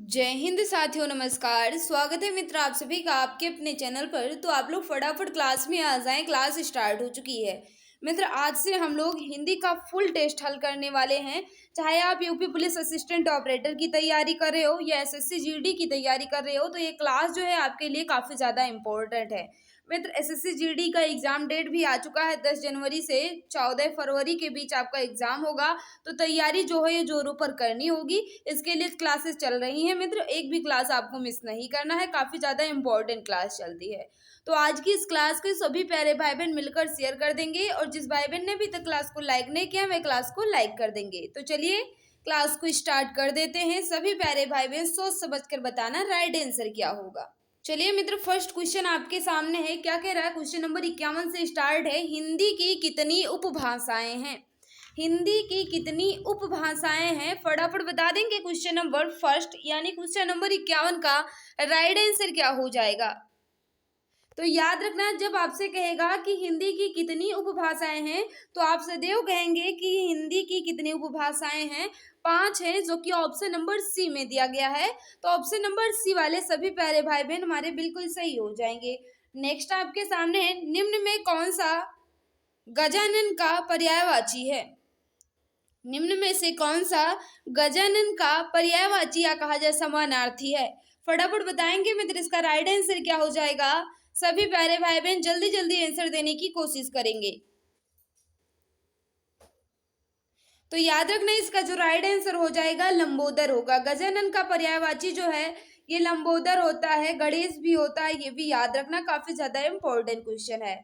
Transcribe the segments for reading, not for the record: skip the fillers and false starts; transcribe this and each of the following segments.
जय हिंद साथियों, नमस्कार। स्वागत है मित्र आप सभी का आपके अपने चैनल पर। तो आप लोग फटाफट क्लास में आ जाएं, क्लास स्टार्ट हो चुकी है। मित्र आज से हम लोग हिंदी का फुल टेस्ट हल करने वाले हैं। चाहे आप यूपी पुलिस असिस्टेंट ऑपरेटर की तैयारी कर रहे हो या एसएससी जीडी की तैयारी कर रहे हो, तो ये क्लास जो है आपके लिए काफ़ी ज़्यादा इम्पोर्टेंट है। मित्र एसएससी जीडी का एग्जाम डेट भी आ चुका है। 10 जनवरी से 14 फरवरी के बीच आपका एग्जाम होगा। तो तैयारी जो है ये जोरों पर करनी होगी। इसके लिए क्लासेस चल रही हैं मित्र, एक भी क्लास आपको मिस नहीं करना है। काफ़ी ज़्यादा इंपॉर्टेंट क्लास चलती है। तो आज की इस क्लास के सभी प्यारे भाई बहन मिलकर शेयर कर देंगे, और जिस भाई बहन ने अभी तक क्लास को लाइक नहीं किया वे क्लास को लाइक कर देंगे। तो चलिए क्लास को स्टार्ट कर देते हैं। सभी प्यारे भाई बहन सोच समझ कर बताना राइट आंसर क्या होगा। चलिए मित्र, फर्स्ट क्वेश्चन आपके सामने है। क्या कह रहा है? क्वेश्चन नंबर 51 से स्टार्ट है। हिंदी की कितनी उपभाषाएं हैं? हिंदी की कितनी उपभाषाएं हैं? फटाफट बता देंगे। क्वेश्चन नंबर फर्स्ट यानी क्वेश्चन नंबर 51 का राइट आंसर क्या हो जाएगा? तो याद रखना, जब आपसे कहेगा कि हिंदी की कितनी उपभाषाएं हैं, तो आप सदैव कहेंगे कि हिंदी की कितनी उपभाषाएं हैं। 5 है, जो कि ऑप्शन नंबर सी में दिया गया है। तो ऑप्शन नंबर सी वाले सभी प्यारे भाई बहन हमारे बिल्कुल सही हो जाएंगे। नेक्स्ट आपके सामने है, निम्न में कौन सा गजानन का पर्यायवाची है? निम्न में से कौन सा गजानन का पर्यायवाची या कहा जाए समानार्थी है? फटाफट बताएंगे मित्र, इसका राइट आंसर क्या हो जाएगा? सभी प्यारे भाई बहन जल्दी जल्दी आंसर देने की कोशिश करेंगे। तो याद रखना, इसका जो राइट आंसर हो जाएगा लंबोदर होगा। गजानन का पर्यायवाची जो है ये लंबोदर होता है, गणेश भी होता है, ये भी याद रखना। काफी ज्यादा इंपॉर्टेंट क्वेश्चन है।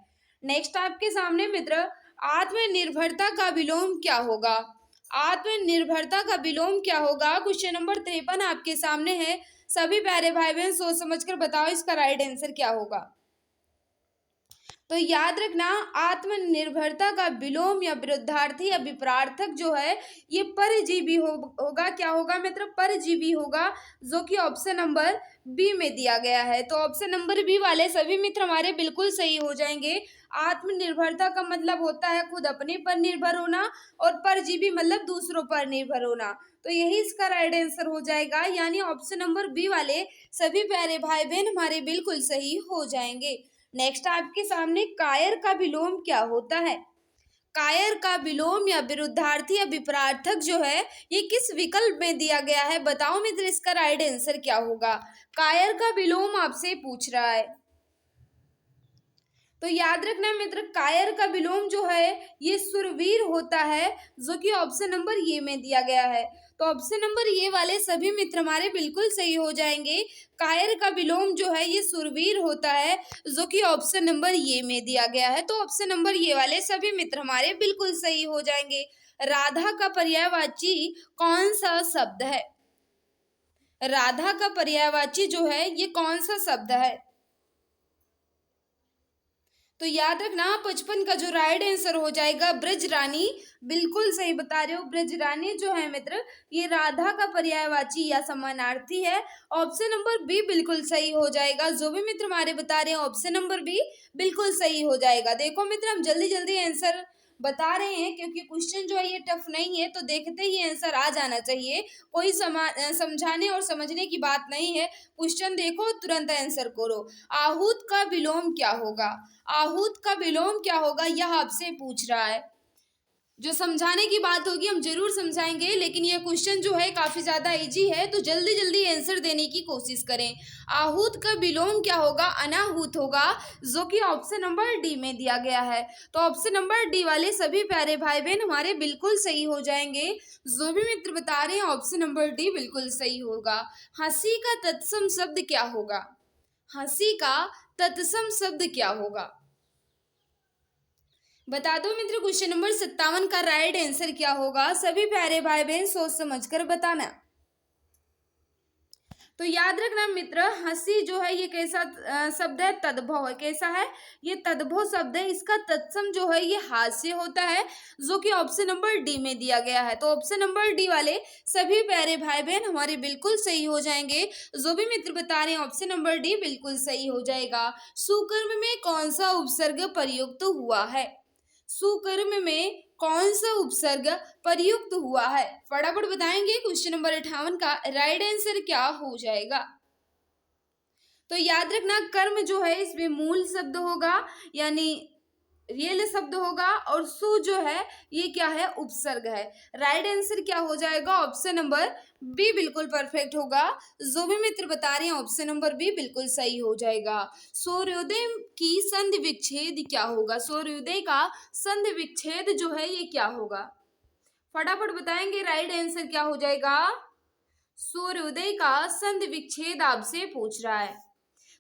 नेक्स्ट आपके सामने मित्र, आत्मनिर्भरता का विलोम क्या होगा? आत्मनिर्भरता का विलोम क्या होगा? क्वेश्चन नंबर 53 आपके सामने है। सभी प्यारे भाई बहन सोच समझकर बताओ इसका राइट आंसर क्या होगा। तो याद रखना, आत्मनिर्भरता का विलोम या विरुद्धार्थी या विपरार्थक जो है ये परजीवी होगा। क्या होगा मित्र? परजीवी होगा, जो कि ऑप्शन नंबर बी में दिया गया है। तो ऑप्शन नंबर बी वाले सभी मित्र हमारे बिल्कुल सही हो जाएंगे। आत्मनिर्भरता का मतलब होता है खुद अपने पर निर्भर होना, और परजीवी मतलब दूसरों पर निर्भर होना। तो यही इसका राइट आंसर हो जाएगा, यानी ऑप्शन नंबर बी वाले सभी प्यारे भाई बहन हमारे बिल्कुल सही हो जाएंगे। नेक्स्ट आपके सामने, कायर का विलोम क्या होता है? कायर का विलोम या विरुद्धार्थी या विपरार्थक जो है ये किस विकल्प में दिया गया है? बताओ मित्र, इसका राइट आंसर क्या होगा? कायर का विलोम आपसे पूछ रहा है। तो याद रखना मित्र, कायर का विलोम जो है ये सुरवीर होता है, जो कि ऑप्शन नंबर ये में दिया गया है। तो ऑप्शन नंबर ये वाले सभी मित्र हमारे बिल्कुल सही हो जाएंगे। कायर का विलोम जो है ये सुरवीर होता है, जो कि ऑप्शन नंबर ये में दिया गया है। तो ऑप्शन नंबर ये वाले सभी मित्र हमारे बिल्कुल सही हो जाएंगे। राधा का पर्यायवाची कौन सा शब्द है? राधा का पर्यायवाची जो है ये कौन सा शब्द है? तो याद रखना, 55 का जो राइट आंसर हो जाएगा ब्रज रानी। बिल्कुल सही बता रहे हो। ब्रज रानी जो है मित्र ये राधा का पर्यायवाची या समानार्थी है। ऑप्शन नंबर बी बिल्कुल सही हो जाएगा। जो भी मित्र हमारे बता रहे हैं ऑप्शन नंबर बी बिल्कुल सही हो जाएगा। देखो मित्र, हम जल्दी जल्दी आंसर बता रहे हैं क्योंकि क्वेश्चन जो है ये टफ नहीं है, तो देखते ही आंसर आ जाना चाहिए। कोई समझाने और समझने की बात नहीं है। क्वेश्चन देखो, तुरंत आंसर करो। आहूत का विलोम क्या होगा? आहूत का विलोम क्या होगा यह आपसे पूछ रहा है। जो समझाने की बात होगी हम जरूर समझाएंगे, लेकिन यह क्वेश्चन जो है काफी ज्यादा इजी है, तो जल्दी जल्दी आंसर देने की कोशिश करें। आहूत का विलोम क्या होगा? अनाहूत होगा, जो कि ऑप्शन नंबर डी में दिया गया है। तो ऑप्शन नंबर डी वाले सभी प्यारे भाई बहन हमारे बिल्कुल सही हो जाएंगे। जो भी मित्र बता रहे हैं ऑप्शन नंबर डी बिल्कुल सही होगा। हंसी का तत्सम शब्द क्या होगा? हंसी का तत्सम शब्द क्या होगा? बता दो मित्र, क्वेश्चन नंबर 57 का राइट आंसर क्या होगा? सभी प्यारे भाई बहन सोच समझकर बताना। तो याद रखना मित्र, हंसी जो है ये कैसा शब्द है? तद्भव है। कैसा है? ये तद्भव शब्द है। इसका तत्सम जो है ये हास्य होता है, जो कि ऑप्शन नंबर डी में दिया गया है। तो ऑप्शन नंबर डी वाले सभी प्यारे भाई बहन हमारे बिल्कुल सही हो जाएंगे। जो भी मित्र बता रहे हैं ऑप्शन नंबर डी बिल्कुल सही हो जाएगा। सुकर्म में कौन सा उपसर्ग प्रयुक्त हुआ है? सुकर्म में कौन सा उपसर्ग प्रयुक्त हुआ है? फटाफट बताएंगे। क्वेश्चन नंबर 58 का राइट आंसर क्या हो जाएगा? तो याद रखना कर्म जो है इसमें मूल शब्द होगा, यानी रियल शब्द होगा, और सु जो है ये क्या है? उपसर्ग है। राइट आंसर क्या हो जाएगा? ऑप्शन नंबर बी बिल्कुल परफेक्ट होगा। जो भी मित्र बता रहे हैं ऑप्शन नंबर बी बिल्कुल सही हो जाएगा। सूर्योदय की संधि विच्छेद क्या होगा? सूर्योदय का संधि विच्छेद जो है ये क्या होगा? फटाफट बताएंगे। राइट आंसर क्या हो जाएगा? सूर्योदय का संधि विच्छेद आपसे पूछ रहा है,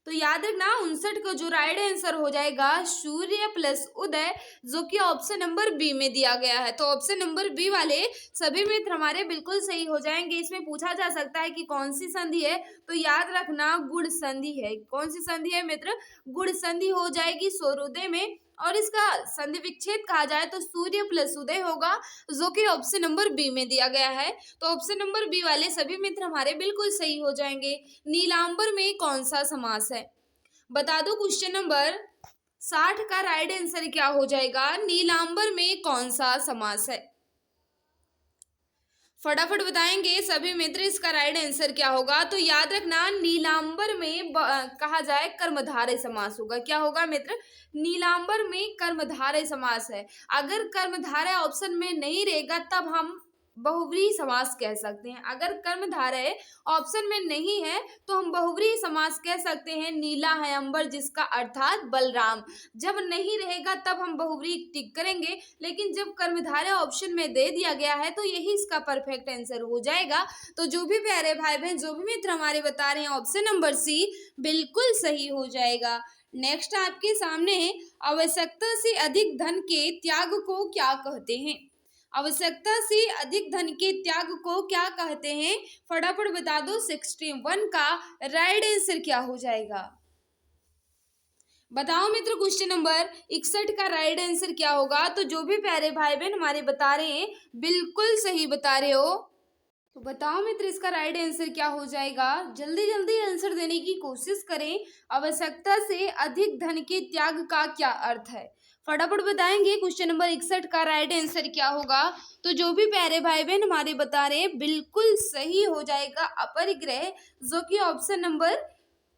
तो याद रखना 59 का जो राइट आंसर हो जाएगा सूर्य प्लस उदय, जो कि ऑप्शन नंबर बी में दिया गया है। तो ऑप्शन नंबर बी वाले सभी मित्र हमारे बिल्कुल सही हो जाएंगे। इसमें पूछा जा सकता है कि कौन सी संधि है, तो याद रखना गुण संधि है। कौन सी संधि है मित्र? गुण संधि हो जाएगी सूर्योदय में, और इसका संधि विच्छेद कहा जाए तो सूर्य प्लस उदय होगा, जो कि ऑप्शन नंबर बी में दिया गया है। तो ऑप्शन नंबर बी वाले सभी मित्र हमारे बिल्कुल सही हो जाएंगे। नीलांबर में कौन सा समास है? बता दो। क्वेश्चन नंबर 60 का राइट आंसर क्या हो जाएगा? नीलांबर में कौन सा समास है? फटाफट बताएंगे सभी मित्र इसका राइट आंसर क्या होगा? तो याद रखना नीलांबर में कहा जाए कर्मधारय समास होगा। क्या होगा मित्र? नीलांबर में कर्मधारय समास है। अगर कर्मधारय ऑप्शन में नहीं रहेगा तब हम बहुव्रीहि समास कह सकते हैं। अगर कर्मधारय ऑप्शन में नहीं है तो हम बहुव्रीहि समास कह सकते हैं। नीला है अंबर जिसका अर्थात बलराम। जब नहीं रहेगा तब हम बहुव्रीहि टिक करेंगे, लेकिन जब कर्मधारय ऑप्शन में दे दिया गया है तो यही इसका परफेक्ट आंसर हो जाएगा। तो जो भी प्यारे भाई बहन, जो भी मित्र हमारे बता रहे हैं ऑप्शन नंबर सी बिल्कुल सही हो जाएगा। नेक्स्ट आपके सामने आवश्यकता से अधिक धन के त्याग को क्या कहते हैं? आवश्यकता से अधिक धन के त्याग को क्या कहते हैं? फटाफट बता दो। 61 का राइट आंसर क्या हो जाएगा? बताओ मित्र। क्वेश्चन नंबर 61 का राइट आंसर क्या होगा? तो जो भी प्यारे भाई बहन हमारे बता रहे हैं बिल्कुल सही बता रहे हो। तो बताओ मित्र इसका राइट आंसर क्या हो जाएगा? जल्दी जल्दी आंसर देने की कोशिश करें। आवश्यकता से अधिक धन के त्याग का क्या अर्थ है? फटाफट बताएंगे। क्वेश्चन नंबर 61 का राइट आंसर क्या होगा? तो जो भी प्यारे भाई बहन हमारे बता रहे हैं बिल्कुल सही हो जाएगा अपरिग्रह, जो कि ऑप्शन नंबर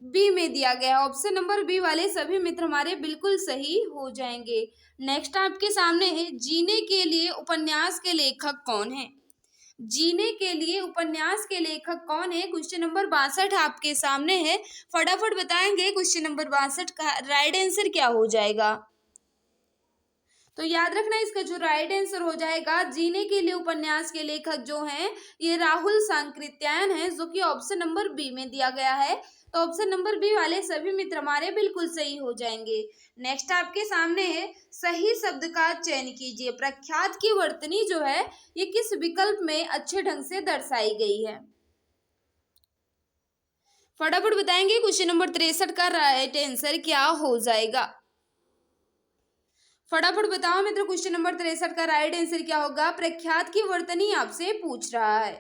बी में दिया गया है। ऑप्शन नंबर बी वाले सभी मित्र हमारे बिल्कुल सही हो जाएंगे। नेक्स्ट आपके सामने है जीने के लिए उपन्यास के लेखक कौन है? जीने के लिए उपन्यास के लेखक कौन है? क्वेश्चन नंबर 62 आपके सामने है। फटाफट बताएंगे क्वेश्चन नंबर 62 का राइट आंसर क्या हो जाएगा? तो याद रखना इसका जो राइट आंसर हो जाएगा जीने के लिए उपन्यास के लेखक जो हैं ये राहुल सांकृत्यायन है, जो कि ऑप्शन नंबर बी में दिया गया है। तो ऑप्शन नंबर बी वाले सभी मित्र हमारे बिल्कुल सही हो जाएंगे। नेक्स्ट आपके सामने है सही शब्द का चयन कीजिए। प्रख्यात की वर्तनी जो है ये किस विकल्प में अच्छे ढंग से दर्शाई गई है? फटाफट बताएंगे। क्वेश्चन नंबर 63 का राइट आंसर क्या हो जाएगा? फटाफट बताओ मित्र। क्वेश्चन नंबर 63 का राइट आंसर क्या होगा? प्रख्यात की वर्तनी आपसे पूछ रहा है।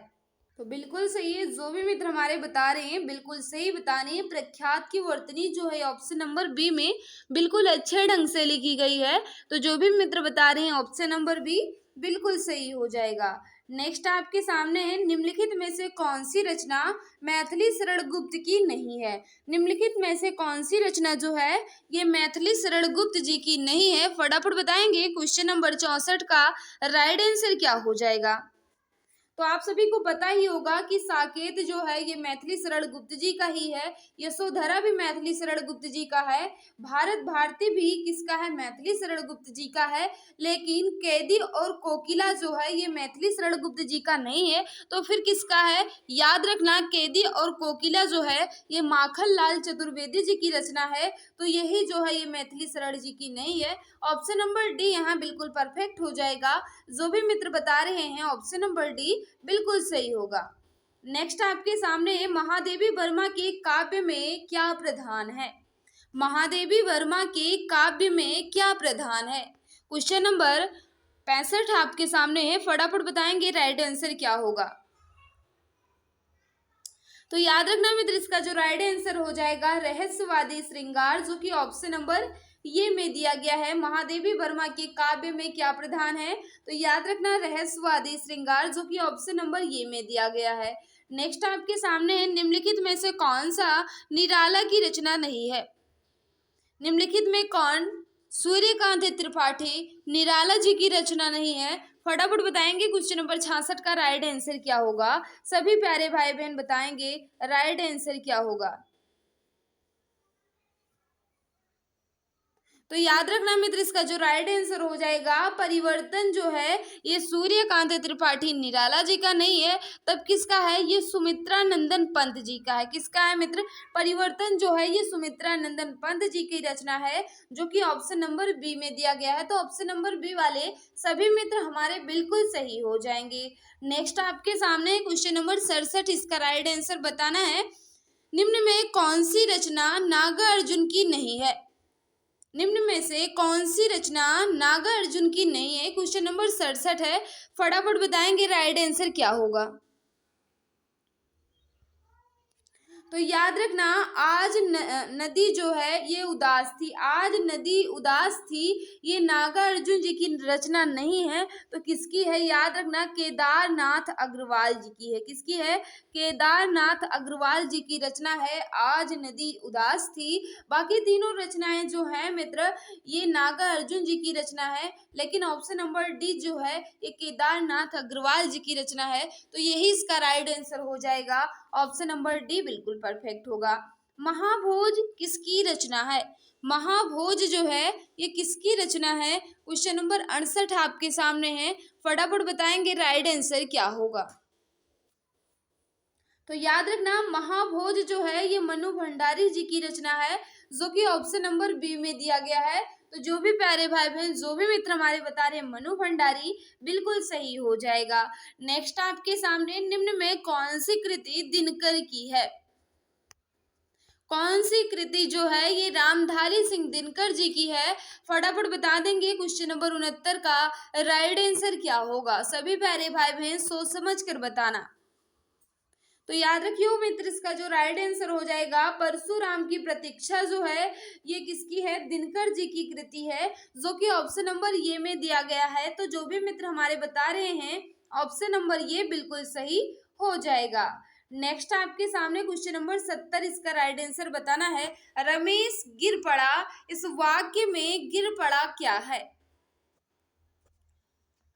तो बिल्कुल सही है। जो भी मित्र हमारे बता रहे हैं बिल्कुल सही बता रहे हैं। प्रख्यात की वर्तनी जो है ऑप्शन नंबर बी में बिल्कुल अच्छे ढंग से लिखी गई है। तो जो भी मित्र बता रहे हैं ऑप्शन नंबर बी बिल्कुल सही हो जाएगा। नेक्स्ट आपके सामने है निम्नलिखित में से कौन सी रचना मैथिली शरण गुप्त की नहीं है? निम्नलिखित में से कौन सी रचना जो है ये मैथिली शरण गुप्त जी की नहीं है? फटाफट बताएंगे। क्वेश्चन नंबर 64 का राइट आंसर क्या हो जाएगा? तो आप सभी को पता ही होगा कि साकेत जो है ये मैथिली शरण गुप्त जी का ही है। यशोधरा भी मैथिली शरण गुप्त जी का है। भारत भारती भी किसका है? मैथिली शरण गुप्त जी का है। लेकिन कैदी और कोकिला जो है ये मैथिली शरण गुप्त जी का नहीं है। तो फिर किसका है? याद रखना कैदी और कोकिला जो है ये माखन लाल चतुर्वेदी जी की रचना है। तो यही जो है ये मैथिली शरण जी की नहीं है। ऑप्शन नंबर डी यहाँ बिल्कुल परफेक्ट हो जाएगा। जो भी मित्र बता रहे हैं ऑप्शन नंबर डी बिल्कुल सही होगा। नेक्स्ट आपके सामने महादेवी वर्मा के काव्य में क्या प्रधान है? महादेवी वर्मा के काव्य में क्या प्रधान है? क्वेश्चन नंबर 65 आपके सामने है। फटाफट बताएंगे राइट आंसर क्या होगा? तो याद रखना मित्र इसका जो राइट आंसर हो जाएगा रहस्यवादी श्रृंगार, जो कि ऑप्शन नंबर ये में दिया गया है। महादेवी वर्मा के काव्य में क्या प्रधान है? तो याद रखना रहस्यवादी श्रृंगार, जो कि ऑप्शन नंबर ये में दिया गया है। नेक्स्ट आपके सामने है, निम्नलिखित में से कौन सा निराला की रचना नहीं है? निम्नलिखित में कौन सूर्यकांत त्रिपाठी निराला जी की रचना नहीं है? फटाफट बताएंगे। क्वेश्चन नंबर 66 का राइट आंसर क्या होगा? सभी प्यारे भाई बहन बताएंगे राइट आंसर क्या होगा। तो याद रखना मित्र, इसका जो राइट आंसर हो जाएगा, परिवर्तन जो है ये सूर्यकांत त्रिपाठी निराला जी का नहीं है, तब किसका है? ये सुमित्रा नंदन पंत जी का है। किसका है मित्र? परिवर्तन जो है ये सुमित्रा नंदन पंत जी की रचना है, जो कि ऑप्शन नंबर बी में दिया गया है। तो ऑप्शन नंबर बी वाले सभी मित्र हमारे बिल्कुल सही हो जाएंगे। नेक्स्ट आपके सामने क्वेश्चन नंबर 67, इसका राइट आंसर बताना है। निम्न में कौन सी रचना नागार्जुन की नहीं है? निम्न में से कौन सी रचना नागार्जुन की नहीं है? क्वेश्चन नंबर 67 है। फटाफट बताएंगे राइट आंसर क्या होगा। तो याद रखना, आज नदी जो है ये उदास थी। आज नदी उदास थी, ये नागार्जुन जी की रचना नहीं है, तो किसकी है? याद रखना केदारनाथ अग्रवाल जी की है। किसकी है? केदारनाथ अग्रवाल जी की रचना है आज नदी उदास थी। बाकी तीनों रचनाएं जो है मित्र ये नागार्जुन जी की रचना है, लेकिन ऑप्शन नंबर डी जो है ये केदारनाथ अग्रवाल जी की रचना है। तो यही इसका राइट आंसर हो जाएगा। ऑप्शन नंबर डी बिल्कुल परफेक्ट होगा। महाभोज किसकी रचना है? महाभोज जो है ये किसकी रचना है? क्वेश्चन नंबर 68 आपके सामने है। फटाफट बताएंगे राइट आंसर क्या होगा। तो याद रखना, महाभोज जो है ये मनु भंडारी जी की रचना है, जो कि ऑप्शन नंबर बी में दिया गया है। तो जो भी प्यारे भाई बहन, जो भी मित्र हमारे बता रहे हैं मनु भंडारी, बिल्कुल सही हो जाएगा। नेक्स्ट आपके सामने, निम्न में कौन सी कृति दिनकर की है? कौन सी कृति जो है ये रामधारी सिंह दिनकर जी की है? फटाफट बता देंगे। क्वेश्चन नंबर 69 का राइट आंसर क्या होगा? सभी प्यारे भाई बहन सोच समझ कर बताना। तो याद रखियो मित्र, इसका जो राइट आंसर हो जाएगा, परशुराम की प्रतीक्षा जो है ये किसकी है? दिनकर जी की कृति है, जो कि ऑप्शन नंबर ये में दिया गया है। तो जो भी मित्र हमारे बता रहे हैं ऑप्शन नंबर ये बिल्कुल सही हो जाएगा। नेक्स्ट आपके सामने क्वेश्चन नंबर 70, इसका राइट आंसर बताना है। रमेश गिर पड़ा, इस वाक्य में गिर पड़ा क्या है?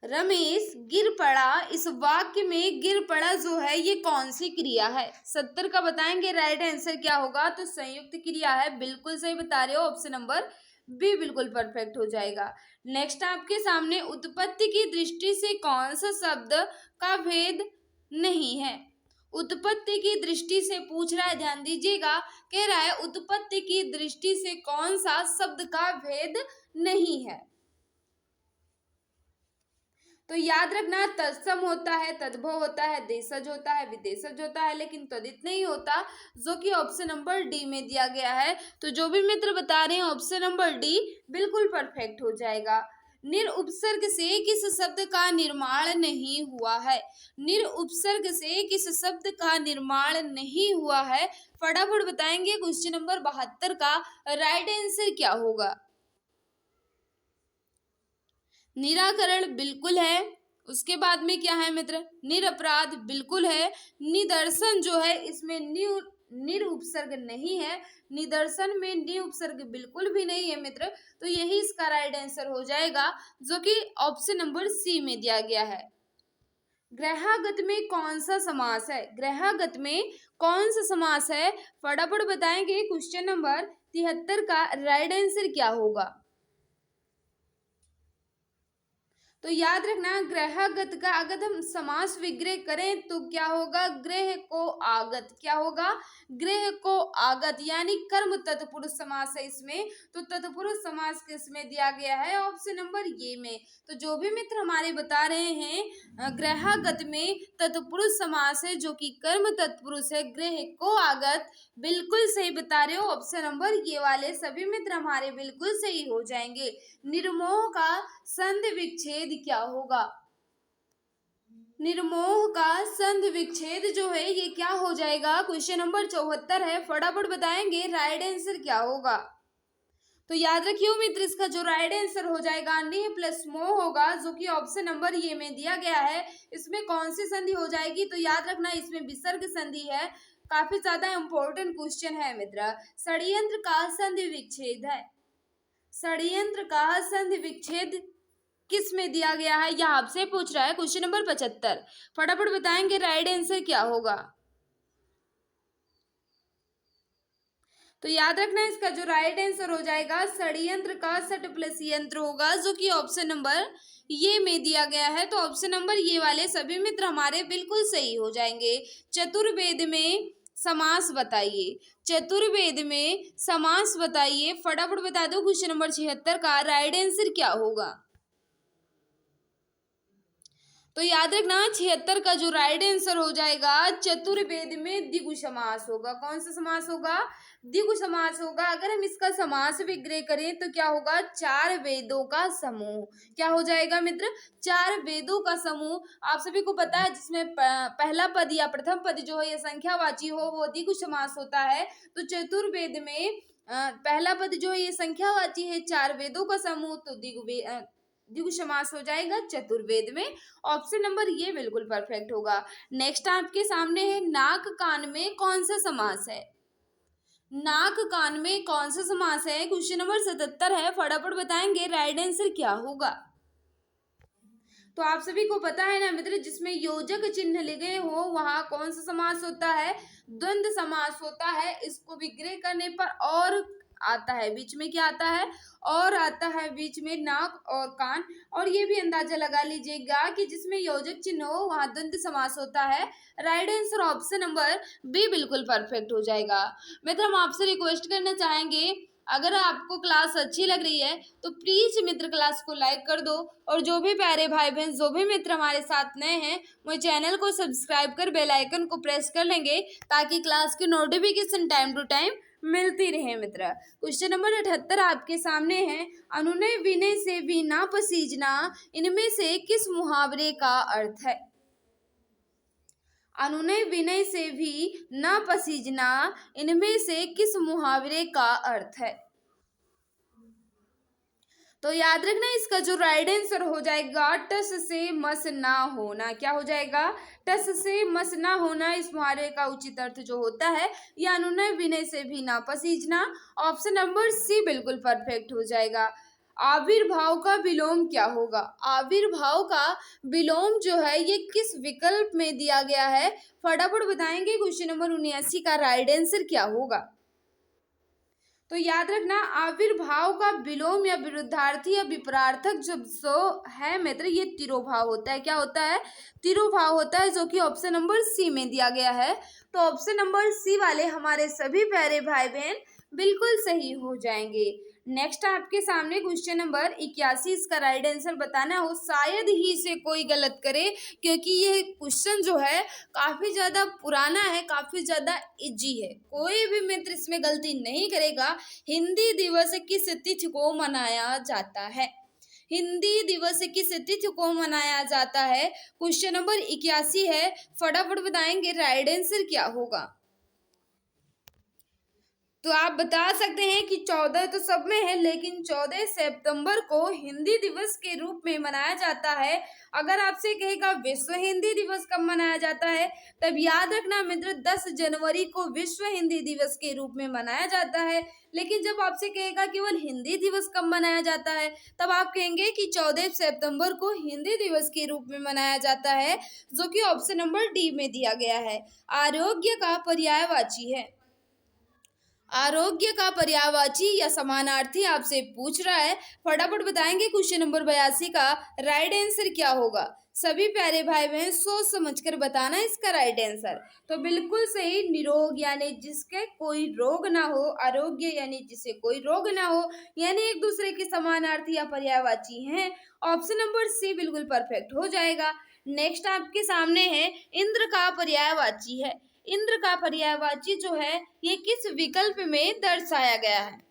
रमेश गिर पड़ा, इस वाक्य में गिर पड़ा जो है ये कौन सी क्रिया है? 70 का बताएंगे राइट आंसर क्या होगा। तो संयुक्त क्रिया है, बिल्कुल सही बता रहे हो। ऑप्शन नंबर बी बिल्कुल परफेक्ट हो जाएगा। नेक्स्ट आपके सामने, उत्पत्ति की दृष्टि से कौन सा शब्द का भेद नहीं है? उत्पत्ति की दृष्टि से पूछ रहा है, ध्यान दीजिएगा। कह रहा है उत्पत्ति की दृष्टि से कौन सा शब्द का भेद नहीं है? तो याद रखना, तत्सम होता है, तद्भव होता है, देशज होता है, विदेशज होता है, लेकिन तदित नहीं होता, जो कि ऑप्शन नंबर डी में दिया गया है। तो जो भी मित्र बता रहे हैं ऑप्शन नंबर डी बिल्कुल परफेक्ट हो जाएगा। निरउपसर्ग से किस शब्द का निर्माण नहीं हुआ है? निरउपसर्ग से किस शब्द का निर्माण नहीं हुआ है? फटाफट बताएंगे। क्वेश्चन नंबर 72 का राइट आंसर क्या होगा? निराकरण बिल्कुल है। उसके बाद में क्या है मित्र? निरपराध बिल्कुल है। निदर्शन जो है इसमें निर उपसर्ग नहीं है। निदर्शन में नि उपसर्ग बिल्कुल भी नहीं है मित्र। तो यही इसका राइट आंसर हो जाएगा, जो कि ऑप्शन नंबर सी में दिया गया है। ग्रहागत में कौन सा समास है? ग्रहागत में कौन सा समास है? फटाफट बताएंगे। क्वेश्चन नंबर 73 का राइट आंसर क्या होगा? तो याद रखना, ग्रहागत का अगर हम समास विग्रह करें तो क्या होगा? ग्रह को आगत। क्या होगा? ग्रह को आगत, यानी कर्म तत्पुरुष समास है इसमें। तो तत्पुरुष समास किसमें दिया गया है? ऑप्शन नंबर ये में। तो जो भी मित्र हमारे बता रहे हैं ग्रहागत में तत्पुरुष समास है, जो कि कर्म तत्पुरुष है, ग्रह को आगत, बिल्कुल सही बता रहे हो। ऑप्शन नंबर ये वाले सभी मित्र हमारे बिल्कुल सही हो जाएंगे। निर्मोह का संधि विच्छेद क्या होगा? निर्मोह का संधि विच्छेद जो है ये क्या हो जाएगा? क्वेश्चन नंबर 74 है। फटाफट बताएंगे राइट आंसर क्या होगा। तो याद रखिए मित्र, इसका जो राइट आंसर हो जाएगा निह प्लस मोह होगा, जो कि ऑप्शन नंबर ये में दिया गया है। इसमें कौन सी संधि हो जाएगी? तो याद रखना इसमें विसर्ग संधि है। काफी ज्यादा इंपॉर्टेंट क्वेश्चन है मित्र। षड्यंत्र का संधि विच्छेद है। षड्यंत्र का संधि विच्छेद किस में दिया गया है? यह आपसे पूछ रहा है क्वेश्चन नंबर 75। फटाफट बताएंगे राइट आंसर क्या होगा। तो याद रखना इसका जो राइट आंसर हो जाएगा षड्यंत्र का सट प्लस यंत्र होगा, जो कि ऑप्शन नंबर ये में दिया गया है। तो ऑप्शन नंबर ये वाले सभी मित्र हमारे बिल्कुल सही हो जाएंगे। चतुर्वेद में समास बताइए। चतुर्वेद में समास बताइए। फटाफट बता दो क्वेश्चन नंबर 76 का राइट आंसर क्या होगा। तो याद रखना 76 का जो राइट आंसर हो जाएगा चतुर्वेद में द्विगु समास होगा। कौन सा समास होगा? द्विगु समास होगा। अगर हम इसका समास विग्रह करें तो क्या होगा? चार वेदों का समूह। क्या हो जाएगा मित्र? चार वेदों का समूह। आप सभी को पता है जिसमें पहला पद या प्रथम पद जो है ये संख्यावाची हो वो द्विगु समास होता है। तो चतुर्वेद में पहला पद जो है ये संख्यावाची है, चार वेदों का समूह, तो द्विगु समास हो जाएगा चतुर्वेद में। ऑप्शन नंबर ये बिल्कुल परफेक्ट होगा। नेक्स्ट आपके सामने है नाक कान में कौन सा समास है? नाक कान में कौन सा समास है? क्वेश्चन नंबर 77 है। फटाफट बताएंगे राइट आंसर क्या होगा। तो आप सभी को पता है ना मित्र, जिसमें योजक चिन्ह लगे हो वहां कौन सा समास होता है? द्वंद्व समास होता है। इसको विग्रह करने पर और आता है, बीच में क्या आता है? और आता है बीच में नाक और कान। और ये भी अंदाजा लगा लीजिएगा कि जिसमें योजक चिन्ह हो वहां द्वंद्व समास होता है। Right answer option number B बिल्कुल परफेक्ट हो जाएगा। मित्र हम आपसे रिक्वेस्ट करना चाहेंगे, अगर आपको क्लास अच्छी लग रही है तो प्लीज मित्र क्लास को लाइक कर दो, और जो भी प्यारे भाई बहन जो भी मित्र हमारे साथ नए हैं वो चैनल को सब्सक्राइब कर बेल आइकन को प्रेस कर लेंगे, ताकि क्लास की नोटिफिकेशन टाइम टू टाइम मिलती रहे मित्र। क्वेश्चन नंबर 78 आपके सामने है। अनुनय विनय से भी ना पसीजना, इनमें से किस मुहावरे का अर्थ है? अनुनय विनय से भी न पसीजना, इनमें से किस मुहावरे का अर्थ है? तो याद रखना इसका जो राइट आंसर हो जाएगा टस से मस ना होना। क्या हो जाएगा? टस से मस ना होना। इस मुहावरे का उचित अर्थ जो होता है या अनुनय विनय से भी ना पसीजना। ऑप्शन नंबर सी बिल्कुल परफेक्ट हो जाएगा। आविर्भाव का विलोम क्या होगा? आविर्भाव का विलोम जो है ये किस विकल्प में दिया गया है? फटाफट बताएंगे क्वेश्चन नंबर 79 का राइट आंसर क्या होगा। तो याद रखना आविर्भाव का विलोम या विरुद्धार्थी या विपरार्थक जब सो है मित्र, ये तिरोभाव होता है। क्या होता है? तिरोभाव होता है, जो कि ऑप्शन नंबर सी में दिया गया है। तो ऑप्शन नंबर सी वाले हमारे सभी प्यारे भाई बहन बिल्कुल सही हो जाएंगे। नेक्स्ट आपके सामने क्वेश्चन नंबर 81, इसका राइट आंसर बताना हो। शायद ही से कोई गलत करे, क्योंकि ये क्वेश्चन जो है काफी ज्यादा पुराना है, काफी ज्यादा इजी है। कोई भी मित्र इसमें गलती नहीं करेगा। हिंदी दिवस किस तिथि को मनाया जाता है? हिंदी दिवस किस तिथि को मनाया जाता है? क्वेश्चन नंबर 81 है। फटाफट बताएंगे राइट आंसर क्या होगा। तो आप बता सकते हैं कि 14 तो सब में है, लेकिन 14 सितंबर को हिंदी दिवस के रूप में मनाया जाता है। अगर आपसे कहेगा विश्व हिंदी दिवस कब मनाया जाता है, तब याद रखना मित्र 10 जनवरी को विश्व हिंदी दिवस के रूप में मनाया जाता है। लेकिन जब आपसे कहेगा केवल हिंदी दिवस कब मनाया जाता है, तब आप कहेंगे कि 14 सितंबर को हिंदी दिवस के रूप में मनाया जाता है, जो कि ऑप्शन नंबर डी में दिया गया है। आरोग्य का पर्यायवाची है। आरोग्य का पर्यायवाची या समानार्थी आपसे पूछ रहा है। फटाफट बताएंगे क्वेश्चन नंबर 82 का राइट आंसर क्या होगा। सभी प्यारे भाई बहन सोच समझकर बताना इसका राइट आंसर। तो बिल्कुल सही, निरोग यानी जिसके कोई रोग ना हो, आरोग्य यानी जिसे कोई रोग ना हो, यानी एक दूसरे के समानार्थी या पर्यायवाची हैं। ऑप्शन नंबर सी बिल्कुल परफेक्ट हो जाएगा। नेक्स्ट आपके सामने है इंद्र का पर्यायवाची है। इंद्र का पर्यायवाची जो है ये किस विकल्प में दर्शाया गया है?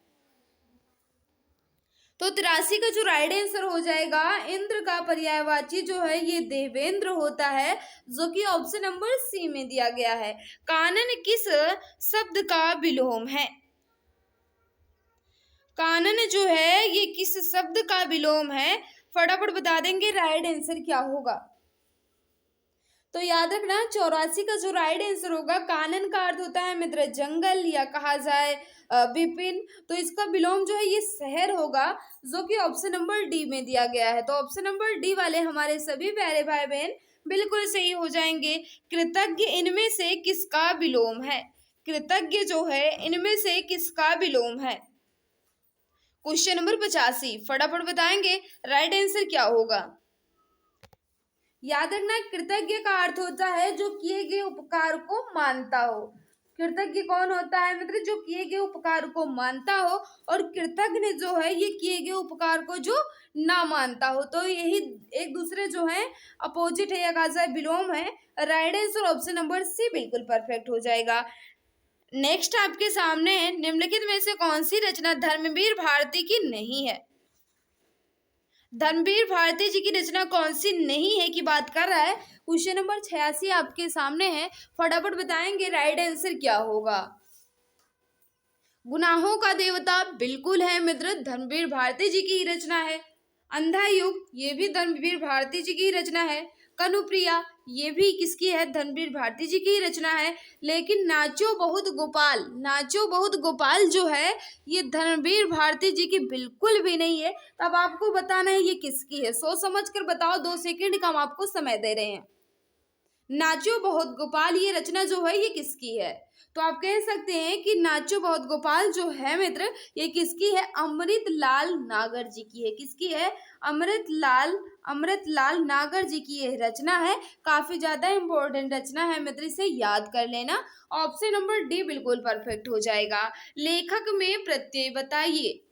तो 83 का जो राइट आंसर हो जाएगा इंद्र का पर्यायवाची जो है ये देवेंद्र होता है, जो कि ऑप्शन नंबर सी में दिया गया है। कानन किस शब्द का विलोम है? कानन जो है ये किस शब्द का विलोम है? फटाफट बता देंगे, राइट आंसर क्या होगा? तो याद रखना 84 का जो राइट आंसर होगा, कानन का अर्थ होता है मित्र जंगल या कहा जाए विपिन। तो इसका विलोम जो है ये शहर होगा, जो कि ऑप्शन नंबर डी में दिया गया है। तो ऑप्शन नंबर डी वाले हमारे सभी प्यारे भाई बहन बिल्कुल सही हो जाएंगे। कृतज्ञ इनमें से किसका विलोम है? कृतज्ञ जो है इनमें से किसका विलोम है? क्वेश्चन नंबर 85 फटाफट बताएंगे, राइट आंसर क्या होगा? याद रखना कृतज्ञ का अर्थ होता है जो किए गए उपकार को मानता हो। कृतज्ञ कौन होता है मित्र? जो किए गए उपकार को मानता हो। और कृतज्ञ जो है ये किए गए उपकार को जो ना मानता हो। तो यही एक दूसरे जो है अपोजिट है या कहा जाए विलोम है। Right answer option number C बिल्कुल परफेक्ट हो जाएगा। नेक्स्ट आपके सामने है, निम्नलिखित में से कौन सी रचना धर्मवीर भारती की नहीं है? धर्मवीर भारती जी की रचना कौन सी नहीं है की बात कर रहा है। क्वेश्चन नंबर 86 आपके सामने है, फटाफट बताएंगे, राइट आंसर क्या होगा? गुनाहों का देवता बिल्कुल है मित्र, धर्मवीर भारती जी की रचना है। अंधा युग ये भी धर्मवीर भारती जी की रचना है। कनुप्रिया ये भी किसकी है? धर्मवीर भारती जी की रचना है। लेकिन नाचो बहुत गोपाल, नाचो बहुत गोपाल जो है ये धर्मवीर भारती जी की बिल्कुल भी नहीं है। तब आपको बताना है ये किसकी है, सोच समझ कर बताओ, 2 सेकंड का हम आपको समय दे रहे हैं। नाचो बहुत गोपाल ये रचना जो है ये किसकी है? तो आप कह सकते हैं कि नाचो बहुत गोपाल जो है मित्र ये किसकी है? अमृतलाल नागर जी की है। किसकी है? अमृतलाल नागर जी की ये रचना है। काफी ज्यादा इंपॉर्टेंट रचना है मित्र, इसे याद कर लेना। ऑप्शन नंबर डी बिल्कुल परफेक्ट हो जाएगा। लेखक में प्रत्यय बताइए,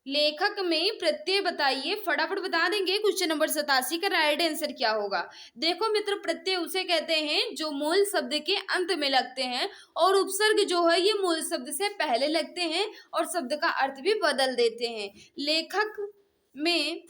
लेखक में प्रत्यय बताइए, फटाफट बता देंगे। क्वेश्चन नंबर 87 का राइट आंसर क्या होगा? देखो मित्र प्रत्यय उसे कहते हैं जो मूल शब्द के अंत में लगते हैं, और उपसर्ग जो है ये मूल शब्द से पहले लगते हैं और शब्द का अर्थ भी बदल देते हैं। लेखक में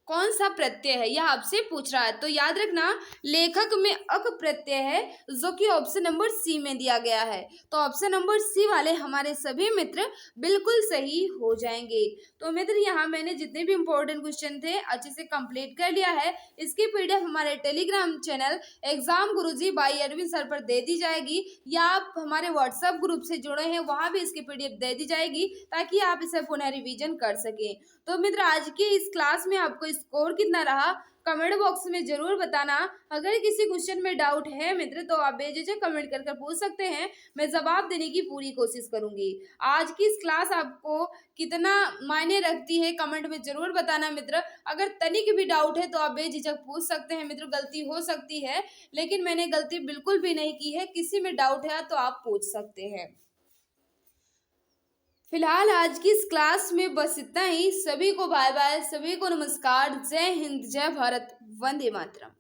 कौन सा प्रत्यय है यह आपसे पूछ रहा है। तो याद रखना लेखक में अक प्रत्यय है, जो कि ऑप्शन नंबर सी में दिया गया है। तो ऑप्शन नंबर सी वाले हमारे सभी मित्र बिल्कुल सही हो जाएंगे। तो मित्र यहाँ मैंने जितने भी इंपॉर्टेंट क्वेश्चन थे अच्छे से कंप्लीट कर लिया है। इसकी पीडीएफ हमारे Telegram channel exam Guruji by Arvind sir पर दे दी जाएगी, या आप हमारे व्हाट्सएप ग्रुप से जुड़े हैं वहाँ भी इसकी पीडीएफ दे दी जाएगी, ताकि आप इसे पुनः रिवीजन कर सकें। तो मित्र आज की इस क्लास में आपको स्कोर कितना रहा कमेंट बॉक्स में जरूर बताना। अगर किसी क्वेश्चन में डाउट है मित्र तो आप बेझिझक कमेंट कर पूछ सकते हैं, मैं जवाब देने की पूरी कोशिश करूंगी। आज की इस क्लास आपको कितना मायने रखती है कमेंट में जरूर बताना मित्र। अगर तनिक भी डाउट है तो आप बेझिझक पूछ सकते हैं मित्र, गलती हो सकती है लेकिन मैंने गलती बिल्कुल भी नहीं की है। किसी में डाउट है तो आप पूछ सकते हैं। फिलहाल आज की इस क्लास में बस इतना ही। सभी को बाय बाय, सभी को नमस्कार, जय हिंद, जय भारत, वंदे मातरम।